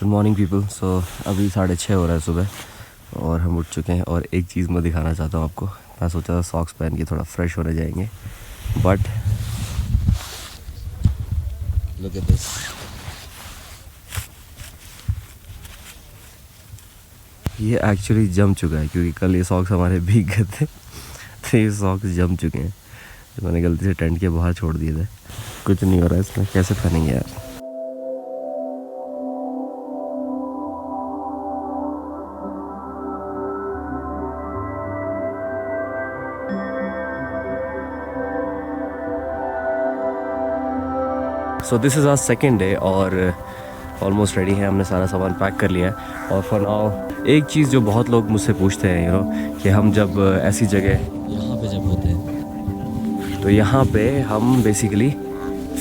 Good morning people. सो अभी 6:30 हो रहा है सुबह और हम उठ चुके हैं। और एक चीज़ मैं दिखाना चाहता हूँ आपको। मैं सोचा था सॉक्स पहन के थोड़ा फ्रेश होने जाएंगे, बट लुक एट दिस। ये एक्चुअली जम चुका है क्योंकि कल ये सॉक्स हमारे भीग गए थे तो ये सॉक्स जम चुके हैं। तो मैंने गलती से टेंट के बाहर छोड़ दिए थे। कुछ नहीं हो रहा है इसमें, कैसे पहनेंगे यार। So this is our second day और ऑलमोस्ट रेडी है। हमने सारा सामान पैक कर लिया है। और फॉर नाउ एक चीज़ जो बहुत लोग मुझसे पूछते हैं कि हम जब ऐसी जगह यहाँ पे जब होते हैं तो यहाँ पे हम बेसिकली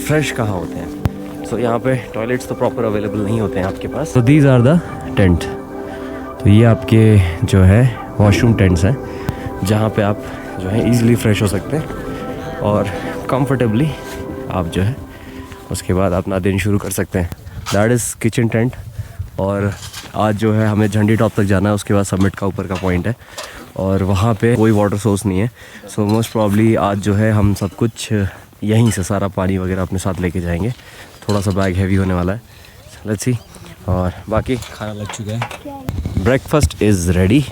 फ्रेश कहाँ होते हैं। सो यहाँ पे टॉयलेट्स तो प्रॉपर अवेलेबल नहीं होते हैं आपके पास। तो दीज आर द टेंट। तो ये आपके जो है वॉशरूम टेंट्स हैं जहाँ पे आप जो है ईज़िली फ्रेश हो सकते हैं और कंफर्टेबली आप जो है उसके बाद अपना दिन शुरू कर सकते हैं। That is kitchen tent. और आज जो है हमें झंडी टॉप तक जाना है, उसके बाद समिट का ऊपर का पॉइंट है और वहाँ पे कोई वाटर सोर्स नहीं है। सो मोस्ट प्रॉब्ली आज जो है हम सब कुछ यहीं से सारा पानी वगैरह अपने साथ लेके जाएंगे। थोड़ा सा बैग हैवी होने वाला है, लेट्स सी। और बाकी खाना लग चुका है, ब्रेकफास्ट इज़ रेडी।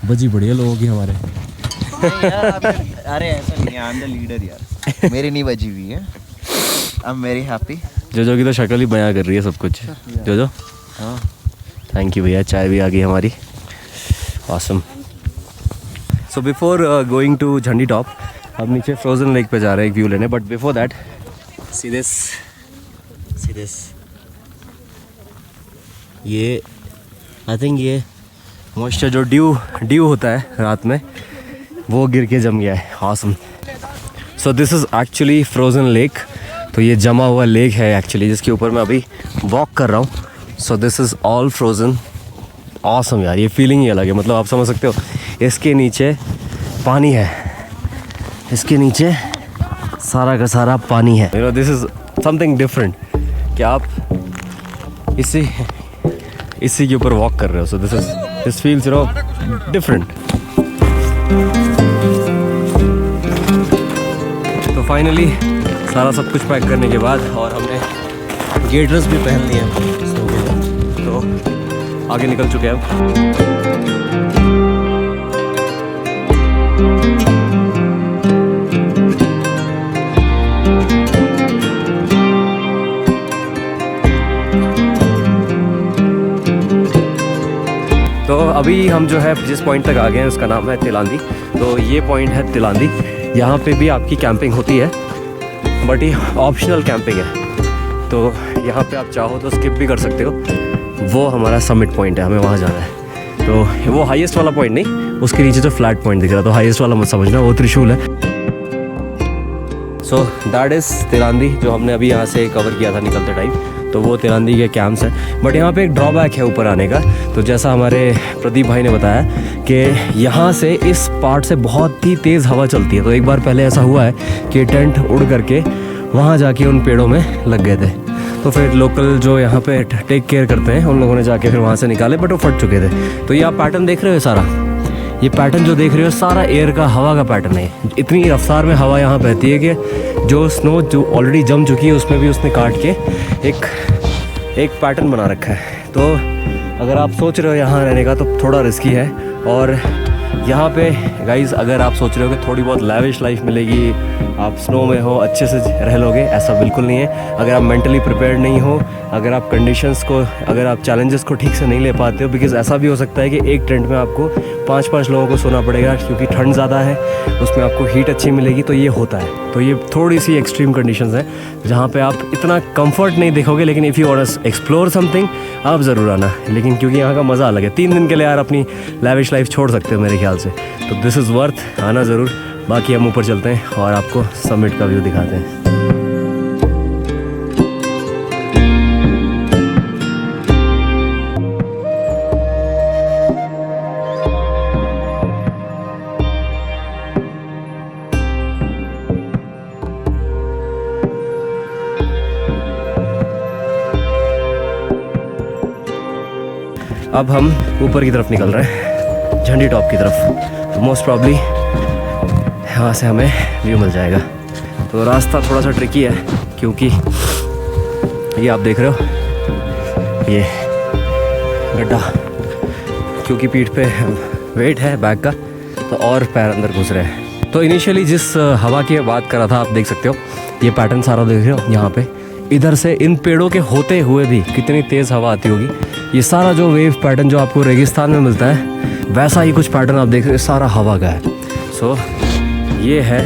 बजी बढ़िया लोगों की हमारे अरे ऐसा नहीं है, आई एम द लीडर यार। मेरी नहीं बजी हुई है, आई एम वेरी हैप्पी। जो की तो शक्ल ही बयां कर रही है सब कुछ। जो हाँ थैंक यू भैया, चाय भी आ गई हमारी। Awesome. So before going to Jhandi top अब नीचे फ्रोजन लेक पे जा रहे हैं एक व्यू लेने। But before that see this ये आई थिंक ये मॉइस्चर जो ड्यू होता है रात में वो गिर के जम गया है। Awesome. So this is actually frozen lake. तो ये जमा हुआ लेक है एक्चुअली जिसके ऊपर मैं अभी वॉक कर रहा हूँ। सो this is all frozen. Awesome यार, ये फीलिंग ही अलग है। मतलब आप समझ सकते हो, इसके नीचे पानी है, इसके नीचे सारा का सारा पानी है। दिस इज़ समथिंग डिफरेंट कि आप इसी के ऊपर वॉक कर रहे हो। So this feels different. तो फाइनली सारा सब कुछ पैक करने के बाद और हमने गेटर्स भी पहन लिए हैं तो आगे निकल चुके हैं अब। तो अभी हम जो है जिस पॉइंट तक आ गए हैं उसका नाम है तिलांदी। तो ये पॉइंट है तिलांदी। यहाँ पे भी आपकी कैंपिंग होती है बट ये ऑप्शनल कैंपिंग है। तो यहाँ पे आप चाहो तो स्किप भी कर सकते हो। वो हमारा समिट पॉइंट है, हमें वहाँ जाना है। तो वो हाईएस्ट वाला पॉइंट नहीं, उसके नीचे जो फ्लैट पॉइंट दिख रहा, तो हाईएस्ट वाला मत समझना, वो त्रिशूल है। सो दैट इज़ तिलांदी जो हमने अभी यहाँ से कवर किया था निकलते टाइम। तो वो तिलांदी के कैंप्स हैं। बट यहाँ पे एक ड्रॉबैक है ऊपर आने का। तो जैसा हमारे प्रदीप भाई ने बताया कि यहाँ से इस पार्ट से बहुत ही तेज़ हवा चलती है। तो एक बार पहले ऐसा हुआ है कि टेंट उड़ करके वहाँ जाके उन पेड़ों में लग गए थे। तो फिर लोकल जो यहाँ पे टेक केयर करते हैं उन लोगों ने जाके फिर वहाँ से निकाले, बट वो फट चुके थे। तो ये आप पैटर्न देख रहे हो, सारा ये पैटर्न जो देख रहे हो सारा एयर का, हवा का पैटर्न है। इतनी रफ्तार में हवा यहाँ बहती है कि जो स्नो जो ऑलरेडी जम चुकी है उसमें भी उसने काट के एक पैटर्न बना रखा है। तो अगर आप सोच रहे हो यहाँ रहने का तो थोड़ा रिस्की है। और यहाँ पे गाइज़ अगर आप सोच रहे हो कि थोड़ी बहुत लैविश लाइफ मिलेगी, आप स्नो में हो अच्छे से रह लोगे, ऐसा बिल्कुल नहीं है। अगर आप मेंटली प्रिपेयर्ड नहीं हो, अगर आप कंडीशंस को, अगर आप चैलेंजेस को ठीक से नहीं ले पाते हो, बिकॉज़ ऐसा भी हो सकता है कि एक टेंट में आपको 5-5 लोगों को सोना पड़ेगा क्योंकि ठंड ज़्यादा है, उसमें आपको हीट अच्छी मिलेगी। तो ये होता है। तो ये थोड़ी सी एक्सट्रीम कंडीशंस हैं जहाँ पे आप इतना कंफर्ट नहीं देखोगे। लेकिन if you want to explore something आप ज़रूर आना, लेकिन क्योंकि यहाँ का मज़ा अलग है। 3 दिन के लिए यार अपनी लैविश लाइफ छोड़ सकते हो मेरे ख्याल से। तो दिस इज़ वर्थ आना ज़रूर। बाकी हम ऊपर चलते हैं और आपको समिट का व्यू दिखाते हैं। अब हम ऊपर की तरफ निकल रहे हैं, झंडी टॉप की तरफ। तो मोस्ट प्रॉब्ली यहाँ से हमें व्यू मिल जाएगा। तो रास्ता थोड़ा सा ट्रिकी है क्योंकि ये आप देख रहे हो ये गड्ढा, क्योंकि पीठ पे वेट है बैग का तो और पैर अंदर घुस रहे हैं। तो इनिशियली जिस हवा की बात कर रहा था, आप देख सकते हो ये पैटर्न सारा देख रहे हो यहाँ पे। इधर से इन पेड़ों के होते हुए भी कितनी तेज़ हवा आती होगी। ये सारा जो वेव पैटर्न जो आपको रेगिस्तान में मिलता है, वैसा ही कुछ पैटर्न आप देख रहे हो, सारा हवा का है। सो ये है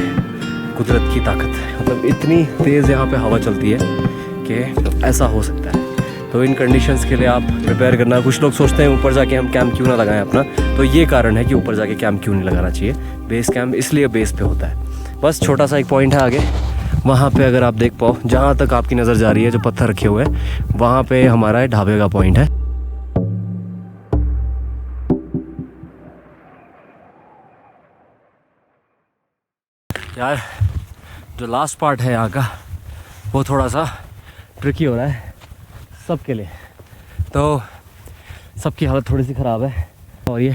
कुदरत की ताकत, मतलब इतनी तेज़ यहाँ पे हवा चलती है कि ऐसा हो सकता है। तो इन कंडीशंस के लिए आप प्रिपेयर करना। कुछ लोग सोचते हैं ऊपर जाके हम कैंप क्यों ना लगाएं अपना, तो ये कारण है कि ऊपर जाके कैंप क्यों नहीं लगाना चाहिए। बेस कैंप इसलिए बेस पे होता है। बस छोटा सा एक पॉइंट है आगे, वहाँ पे अगर आप देख पाओ, जहाँ तक आपकी नज़र जा रही है जो पत्थर रखे हुए हैं, वहाँ पे हमारा ढाबे का पॉइंट है। यार जो लास्ट पार्ट है यहाँ का, वो थोड़ा सा ट्रिकी हो रहा है सबके लिए। तो सबकी हालत थोड़ी सी ख़राब है और ये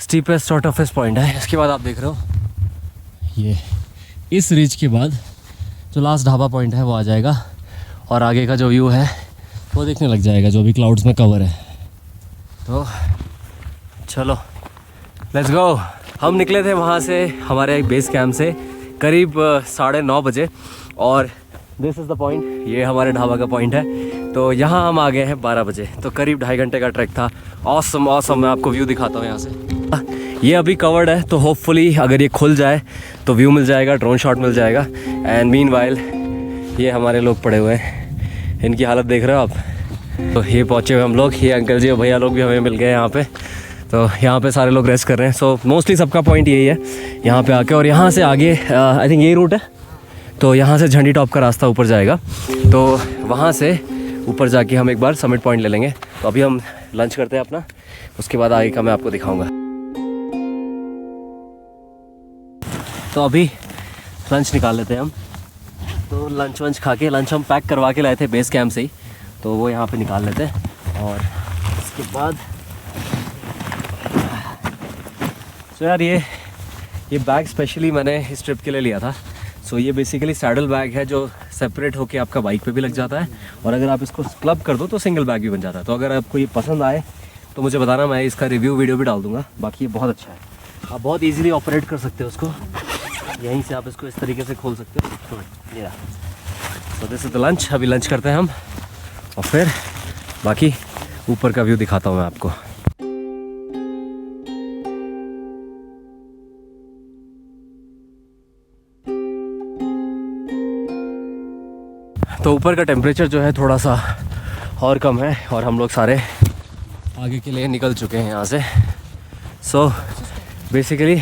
स्टीपेस्ट और टफेस्ट पॉइंट है। इसके बाद आप देख रहे हो ये इस रिज के बाद जो लास्ट ढाबा पॉइंट है वो आ जाएगा और आगे का जो व्यू है वो देखने लग जाएगा, जो भी क्लाउड्स में कवर है। तो चलो लेट्स गो। हम निकले थे वहाँ से हमारे बेस कैंप से करीब 9:30 बजे और दिस इज़ द पॉइंट, ये हमारे ढाबा का पॉइंट है। तो यहाँ हम आ गए हैं 12 बजे, तो करीब 2.5 घंटे का ट्रैक था। ऑसम ऑसम, मैं आपको व्यू दिखाता हूँ यहाँ से। ये अभी कवर्ड है, तो होपफुली अगर ये खुल जाए तो व्यू मिल जाएगा, ड्रोन शॉट मिल जाएगा। एंड मीनवाइल ये हमारे लोग पड़े हुए हैं, इनकी हालत देख रहे हो आप। तो ये पहुँचे हुए हम लोग, ये अंकल जी और भैया लोग भी हमें मिल गए यहाँ पे। तो यहाँ पे सारे लोग रेस्ट कर रहे हैं। सो मोस्टली सबका पॉइंट यही है यहाँ पे आके। और यहाँ से आगे आई थिंक यही रूट है, तो यहाँ से झंडी टॉप का रास्ता ऊपर जाएगा। तो वहाँ से ऊपर जाके हम एक बार समिट पॉइंट ले लेंगे। तो अभी हम लंच करते हैं अपना, उसके बाद आगे का मैं आपको दिखाऊंगा। तो अभी लंच निकाल लेते हैं हम। तो लंच वंच खा के, लंच हम पैक करवा के लाए थे बेस कैंप से ही, तो वो यहाँ पे निकाल लेते हैं। और उसके बाद तो यार ये बैग स्पेशली मैंने इस ट्रिप के लिए लिया था। सो ये बेसिकली सैडल बैग है जो सेपरेट होके आपका बाइक पे भी लग जाता है, और अगर आप इसको क्लब कर दो तो सिंगल बैग भी बन जाता है। तो अगर आपको ये पसंद आए तो मुझे बताना, मैं इसका रिव्यू वीडियो भी डाल दूंगा। बाकी ये बहुत अच्छा है, आप बहुत इजीली ऑपरेट कर सकते हो उसको। यहीं से आप इसको इस तरीके से खोल सकते हो। तो दिस इज द लंच। अभी लंच करते हैं हम और फिर बाकी ऊपर का व्यू दिखाता हूँ मैं आपको। तो ऊपर का टेम्परेचर जो है थोड़ा सा और कम है और हम लोग सारे आगे के लिए निकल चुके हैं यहाँ से। सो बेसिकली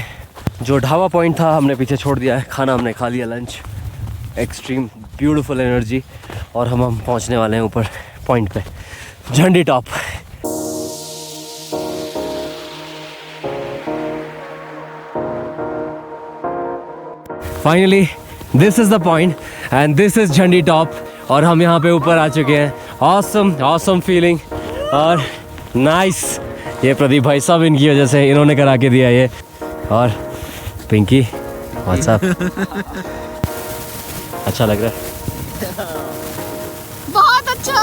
जो ढाबा पॉइंट था हमने पीछे छोड़ दिया है, खाना हमने खा लिया, लंच, एक्सट्रीम ब्यूटीफुल एनर्जी, और हम पहुँचने वाले हैं ऊपर पॉइंट पे, झंडी top. Finally this is the point and this is झंडी टॉप, और हम यहाँ पे ऊपर आ चुके हैं। ऑसम ऑसम फीलिंग और नाइस। ये प्रदीप भाई सब इनकी वजह से, इन्होंने करा के दिया ये। और पिंकी व्हाट्सअप, अच्छा लग रहा है? बहुत अच्छा।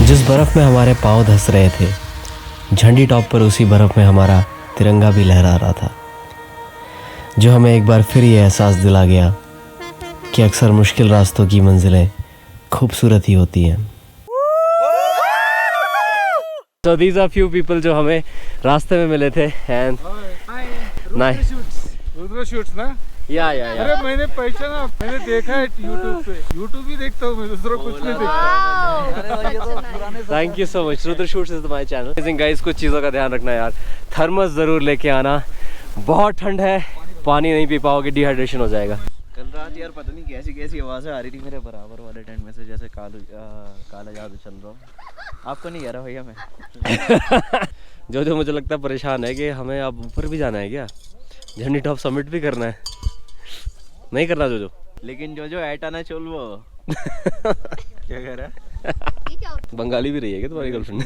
जिस बर्फ़ में हमारे पाँव धंस रहे थे, झंडी टॉप पर उसी बर्फ़ में हमारा तिरंगा भी लहरा रहा था। जो हमें एक बार फिर ये एहसास दिला गया कि अक्सर मुश्किल रास्तों की मंजिलें खूबसूरत ही होती हैं। So these are few people जो हमें रास्ते में मिले थे and nice. रुद्र शूट्स ना? या अरे मैंने पहचाना, मैंने देखा है यूट्यूब पे। यूट्यूब ही देखता हूँ मैं, दूसरा कुछ नहीं देखता। Thank you so much. Rudra shoots is my channel. Amazing guys, कुछ चीज़ों का ध्यान रखना यार, थर्मस ज़रूर लेके आना, बहुत ठंड है, पानी नहीं पी पाओगे, डिहाइड्रेशन हो जाएगा। कल रात यार पता नहीं कैसी कैसी आवाज़ें आ रही थी मेरे बराबर वाले टेंट में से, जैसे काला जादू चल रहा हूँ। आपको नहीं कह रहा भैया मैं। जो मुझे लगता है परेशान है कि हमें अब ऊपर भी जाना है क्या, झंडी टॉप समिट भी करना है, नहीं करना जो लेकिन जो ऐटा ना चल वो क्या कह रहा है? ये क्या होता बंगाली भी रही है क्या तुम्हारी गर्लफ्रेंड?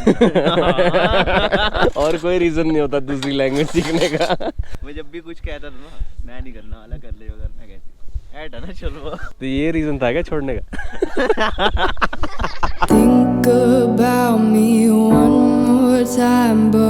और कोई रीजन नहीं होता दूसरी लैंग्वेज सीखने का। मैं जब भी कुछ कहता था ना, मैं नहीं करना वाला, कर ले अगर मैं कहती ऐटा ना चल वो। तो ये रीजन था क्या छोड़ने का? Think about me one more time, but